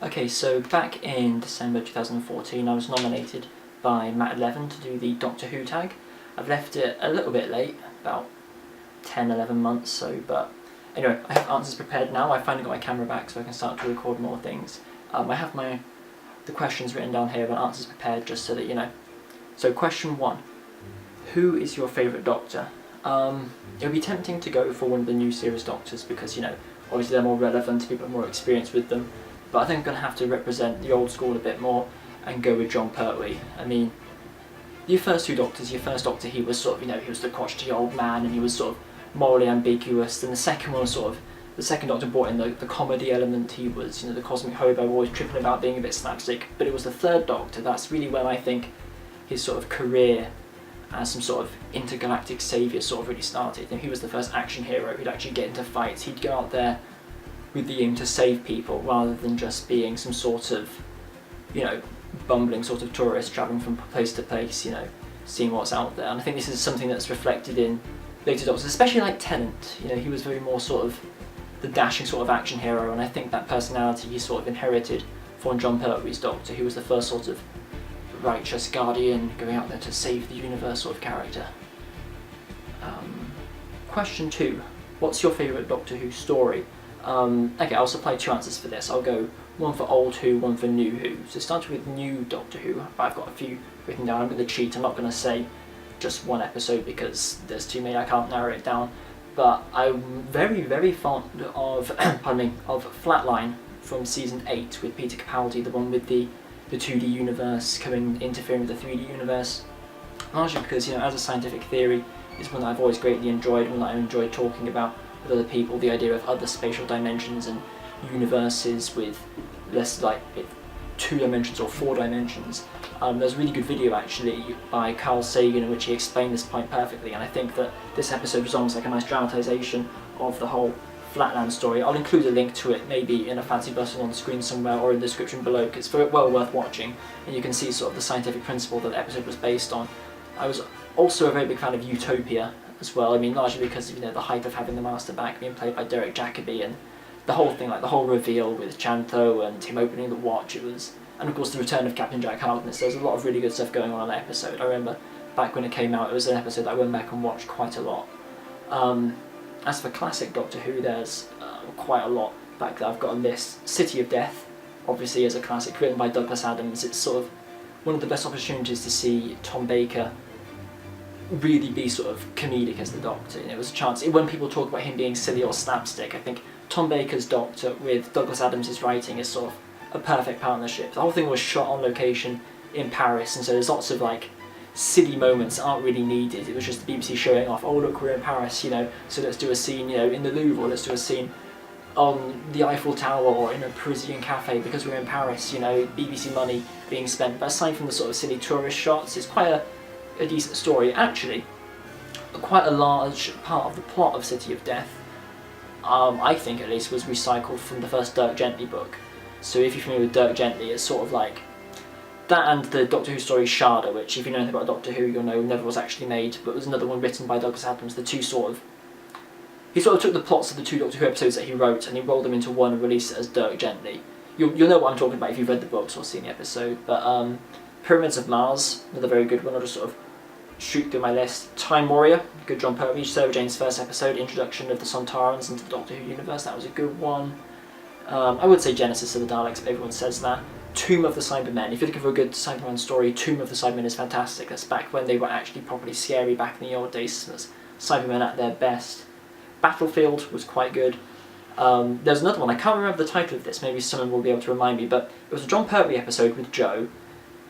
Okay, so back in December 2014 I was nominated by Matteleven to do the Doctor Who tag. I've left it a little bit late, about 10-11 months so, but anyway, I have answers prepared now. I finally got my camera back so I can start to record more things. I have the questions written down here, but answers prepared just so that you know. So question 1. Who is your favourite Doctor? It would be tempting to go for one of the new series Doctors because, you know, obviously they're more relevant, people have more experience with them. But I think I'm going to have to represent the old school a bit more and go with Jon Pertwee. I mean, your first two Doctors, your first Doctor, he was sort of, you know, he was the crotchety old man and he was sort of morally ambiguous. And the second one was sort of, the second Doctor brought in the comedy element. He was, you know, the cosmic hobo, always tripping about, being a bit slapstick. But it was the third Doctor, that's really when I think his sort of career as some sort of intergalactic saviour sort of really started. You know, he was the first action hero who'd actually get into fights. He'd go out there with the aim to save people rather than just being some sort of, you know, bumbling sort of tourist travelling from place to place, you know, seeing what's out there. And I think this is something that's reflected in later Doctors, especially like Tennant. You know, he was very more sort of the dashing sort of action hero, and I think that personality he sort of inherited from Jon Pertwee's Doctor, who was the first sort of righteous guardian going out there to save the universe sort of character. Question 2. What's your favourite Doctor Who story? Okay, I'll supply 2 answers for this. I'll go one for old Who, one for new Who. So starting with new Doctor Who, I've got a few written down. I'm going to cheat. I'm not going to say just one episode because there's too many. I can't narrow it down. But I'm very, very fond of, pardon me, of Flatline from season 8 with Peter Capaldi, the one with the 2D universe interfering with the 3D universe. Largely because, you know, as a scientific theory, it's one that I've always greatly enjoyed, one that I enjoyed talking about with other people, the idea of other spatial dimensions and universes with less like 2 dimensions or 4 dimensions. There's a really good video actually by Carl Sagan in which he explained this point perfectly, and I think that this episode was almost like a nice dramatisation of the whole Flatland story. I'll include a link to it maybe in a fancy button on the screen somewhere or in the description below, because it's very well worth watching and you can see sort of the scientific principle that the episode was based on. I was also a very big fan of Utopia as well. I mean, largely because of, you know, the hype of having the Master back being played by Derek Jacobi and the whole thing, like the whole reveal with Chantho and him opening the watch, it was, and of course the return of Captain Jack Harkness. There's a lot of really good stuff going on in that episode. I remember back when it came out, it was an episode that I went back and watched quite a lot. As for classic Doctor Who, there's quite a lot back there. I've got a list. City of Death, obviously, is a classic written by Douglas Adams. It's sort of one of the best opportunities to see Tom Baker really be sort of comedic as the Doctor. You know, it was a chance, when people talk about him being silly or slapstick, I think Tom Baker's Doctor with Douglas Adams' writing is sort of a perfect partnership. The whole thing was shot on location in Paris, and so there's lots of like silly moments that aren't really needed. It was just the BBC showing off, oh look, we're in Paris, you know, so let's do a scene, you know, in the Louvre, or let's do a scene on the Eiffel Tower or in a Parisian cafe because we're in Paris, you know, BBC money being spent. But aside from the sort of silly tourist shots, it's quite a decent story. Actually, quite a large part of the plot of City of Death, I think at least, was recycled from the first Dirk Gently book. So if you're familiar with Dirk Gently, it's sort of like that and the Doctor Who story Shada, which if you know anything about Doctor Who, you'll know never was actually made, but was another one written by Douglas Adams. The two sort of, he sort of took the plots of the 2 Doctor Who episodes that he wrote and he rolled them into one and released it as Dirk Gently. You'll know what I'm talking about if you've read the books or seen the episode. But Pyramids of Mars, another very good one. I'll just sort of shoot through my list. Time Warrior, good Jon Pertwee, Sarah Jane's first episode, introduction of the Sontarans into the Doctor Who universe, that was a good one. I would say Genesis of the Daleks, but everyone says that. Tomb of the Cybermen, if you're looking for a good Cyberman story, Tomb of the Cybermen is fantastic. That's back when they were actually properly scary back in the old days. That's Cybermen at their best. Battlefield was quite good. There's another one, I can't remember the title of this, maybe someone will be able to remind me, but it was a Jon Pertwee episode with Joe.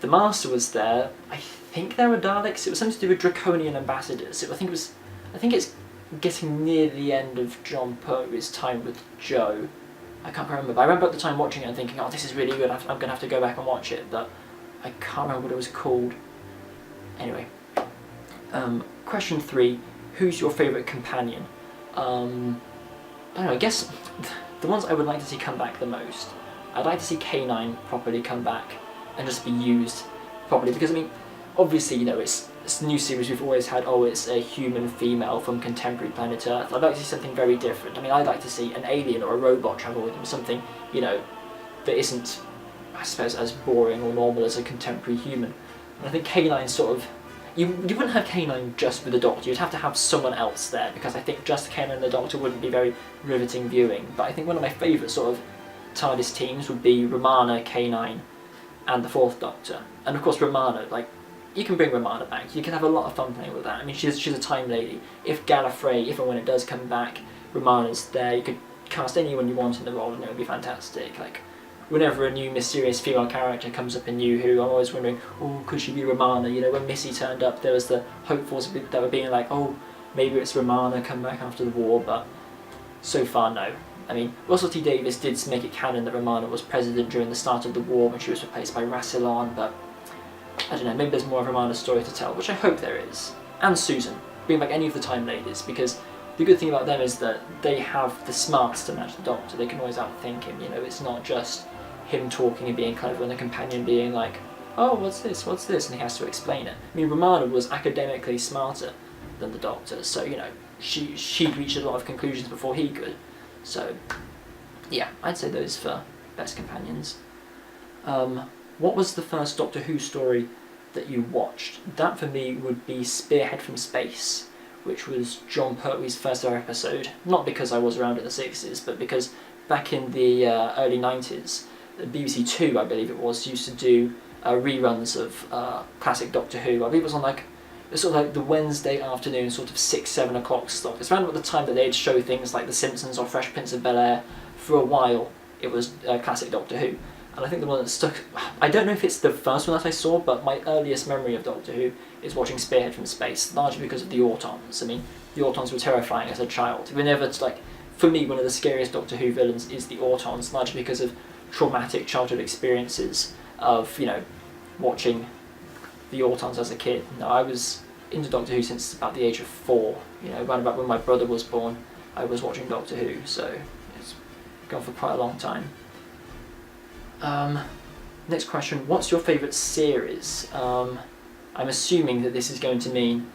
The Master was there. I think there were Daleks. It was something to do with Draconian ambassadors. I think it's getting near the end of Jon Pertwee's time with Joe. I can't remember, but I remember at the time watching it and thinking, oh, this is really good, I'm going to have to go back and watch it, but I can't remember what it was called. Anyway, question 3, who's your favourite companion? I don't know, I guess the ones I would like to see come back the most, I'd like to see K9 properly come back and just be used properly, because I mean, obviously, you know, it's a new series, we've always had, oh, it's a human female from contemporary planet Earth. I'd like to see something very different. I mean, I'd like to see an alien or a robot travel with them, something, you know, that isn't, I suppose, as boring or normal as a contemporary human. And I think K9 sort of, you wouldn't have K9 just with the Doctor, you'd have to have someone else there, because I think just K9 and the Doctor wouldn't be very riveting viewing. But I think one of my favourite sort of TARDIS teams would be Romana, K9 and the Fourth Doctor. And of course Romana, like, you can bring Romana back, you can have a lot of fun playing with that. I mean, she's a time lady. If Gallifrey, if and when it does come back, Romana's there, you could cast anyone you want in the role and it would be fantastic. Like, whenever a new mysterious female character comes up in New Who, I'm always wondering, oh, could she be Romana? You know, when Missy turned up, there was the hopefuls that were being like, oh, maybe it's Romana come back after the war, but so far, no. I mean, Russell T Davies did make it canon that Romana was president during the start of the war when she was replaced by Rassilon, but I don't know, maybe there's more of Romana's story to tell, which I hope there is. And Susan. Bring back any of the Time Ladies, because the good thing about them is that they have the smarts to match the Doctor. They can always outthink him, you know, it's not just him talking and being clever and the companion being like, oh, what's this, and he has to explain it. I mean, Romana was academically smarter than the Doctor, so, you know, she'd reached a lot of conclusions before he could. So, yeah, I'd say those for best companions. What was the first Doctor Who story that you watched? That for me would be Spearhead from Space, which was John Pertwee's first ever episode. Not because I was around in the 60s, but because back in the early 90s, BBC Two, I believe it was, used to do reruns of classic Doctor Who. I believe it was on like, sort of like the Wednesday afternoon, sort of 6-7 o'clock slot. It's around about the time that they'd show things like The Simpsons or Fresh Prince of Bel-Air. For a while, it was classic Doctor Who. And I think the one that stuck, I don't know if it's the first one that I saw, but my earliest memory of Doctor Who is watching Spearhead from Space, largely because of the Autons. I mean, the Autons were terrifying as a child. Whenever, like, for me, one of the scariest Doctor Who villains is the Autons, largely because of traumatic childhood experiences of, you know, watching the Autons as a kid. You know, I was into Doctor Who since about the age of 4. You know, around about when my brother was born, I was watching Doctor Who, so it's gone for quite a long time. Next question, what's your favourite series? I'm assuming that this is going to mean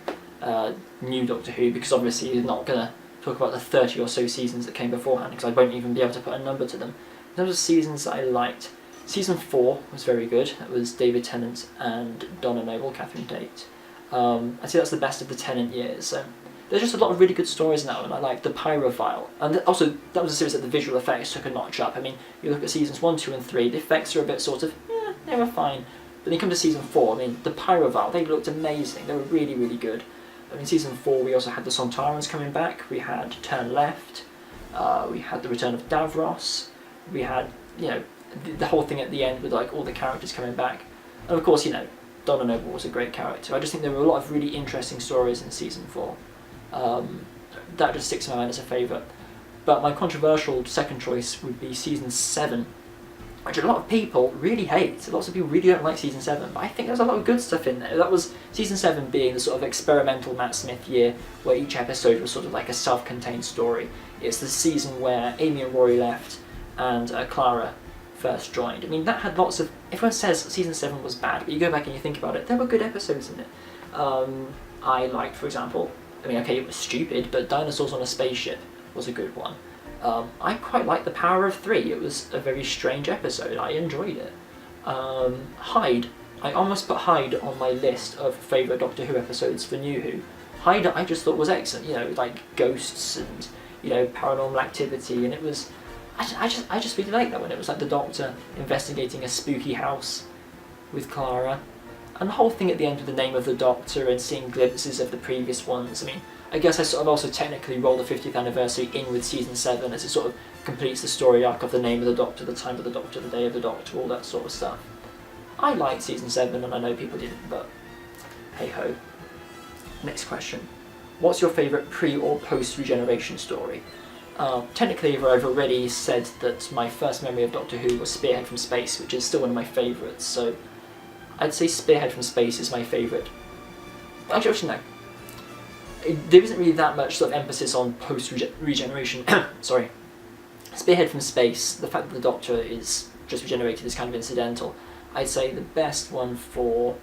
new Doctor Who, because obviously you're not going to talk about the 30 or so seasons that came beforehand, because I won't even be able to put a number to them. In terms of seasons that I liked, Season 4 was very good. That was David Tennant and Donna Noble, Catherine Tate. I'd say that's the best of the Tennant years. So there's just a lot of really good stories in that one. I liked The Pyrophile. And also, that was a series that the visual effects took a notch up. I mean, you look at seasons 1, 2 and 3, the effects are a bit sort of, they were fine. But then you come to season 4, I mean, The Pyrophile, they looked amazing. They were really, really good. I mean, season 4, we also had the Sontarans coming back. We had Turn Left. We had the return of Davros. We had, you know, the whole thing at the end with like all the characters coming back. And of course, you know, Donna Noble was a great character. I just think there were a lot of really interesting stories in season 4. That just sticks in my mind as a favourite. But my controversial second choice would be season 7, which a lot of people really hate. Lots of people really don't like season 7, but I think there's a lot of good stuff in there. That was season 7 being the sort of experimental Matt Smith year, where each episode was sort of like a self-contained story. It's the season where Amy and Rory left and Clara first joined. I mean, that had lots of... Everyone says season 7 was bad, but you go back and you think about it, there were good episodes in it. I liked, for example, I mean, okay, it was stupid, but Dinosaurs on a Spaceship was a good one. I quite liked The Power of 3. It was a very strange episode. I enjoyed it. Hyde. I almost put Hyde on my list of favourite Doctor Who episodes for New Who. Hyde I just thought was excellent, you know, like ghosts and, you know, paranormal activity, and it was... I just really liked that one. It was like the Doctor investigating a spooky house with Clara. And the whole thing at the end with the name of the Doctor and seeing glimpses of the previous ones. I mean, I guess I sort of also technically roll the 50th anniversary in with season 7 as it sort of completes the story arc of the name of the Doctor, the time of the Doctor, the day of the Doctor, all that sort of stuff. I liked season 7 and I know people didn't, but hey ho. Next question. What's your favourite pre or post regeneration story? Technically, I've already said that my first memory of Doctor Who was Spearhead from Space, which is still one of my favourites, so I'd say Spearhead from Space is my favourite. Actually, no. There isn't really that much sort of emphasis on post-regeneration. Sorry. Spearhead from Space, the fact that the Doctor is just regenerated is kind of incidental. I'd say the best one for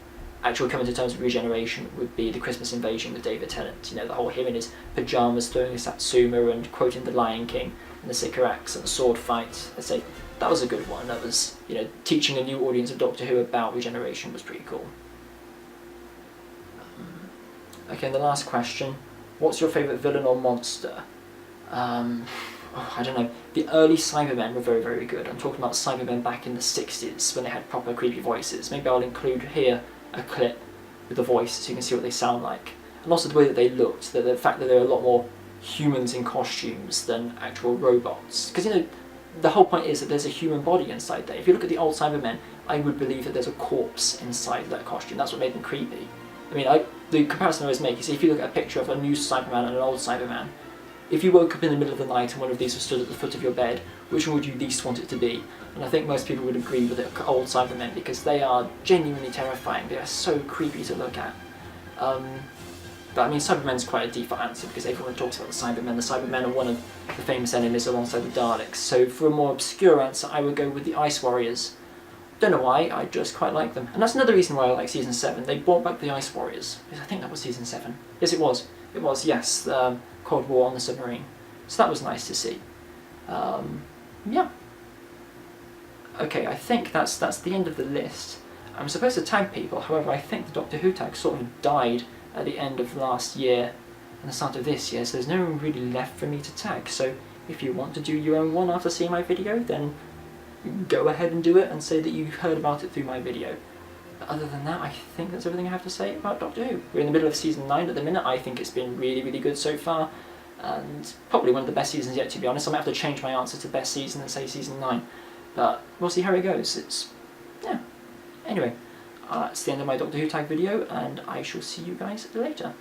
actually coming to terms with regeneration would be The Christmas Invasion with David Tennant. You know, the whole him in his pyjamas throwing a Satsuma and quoting The Lion King and the Sycorax and the sword fight. I'd say that was a good one. That was, teaching a new audience of Doctor Who about regeneration was pretty cool. Okay, and the last question. What's your favourite villain or monster? I don't know. The early Cybermen were very, very good. I'm talking about Cybermen back in the 60s when they had proper creepy voices. Maybe I'll include here a clip with the voice so you can see what they sound like. And also the way that they looked, the fact that there are a lot more humans in costumes than actual robots. Because, the whole point is that there's a human body inside there. If you look at the old Cybermen, I would believe that there's a corpse inside that costume. That's what made them creepy. I mean, the comparison I always make is if you look at a picture of a new Cyberman and an old Cyberman, if you woke up in the middle of the night and one of these was stood at the foot of your bed, which one would you least want it to be? And I think most people would agree with the old Cybermen because they are genuinely terrifying. They are so creepy to look at. But I mean, Cybermen's quite a default answer because everyone talks about the Cybermen. The Cybermen are one of the famous enemies alongside the Daleks. So for a more obscure answer, I would go with the Ice Warriors. Don't know why, I just quite like them. And that's another reason why I like Season 7. They brought back the Ice Warriors. I think that was Season 7. Yes, it was. It was, yes. Cold War on the submarine. So that was nice to see. Yeah. Okay, I think that's the end of the list. I'm supposed to tag people, however I think the Doctor Who tag sort of died at the end of last year and the start of this year, so there's no one really left for me to tag. So if you want to do your own one after seeing my video, then go ahead and do it and say that you heard about it through my video. But other than that, I think that's everything I have to say about Doctor Who. We're in the middle of Season 9 at the minute. I think it's been really, really good so far, and probably one of the best seasons yet, to be honest. I might have to change my answer to best season and say Season 9, but we'll see how it goes. Yeah. Anyway, that's the end of my Doctor Who tag video, and I shall see you guys later.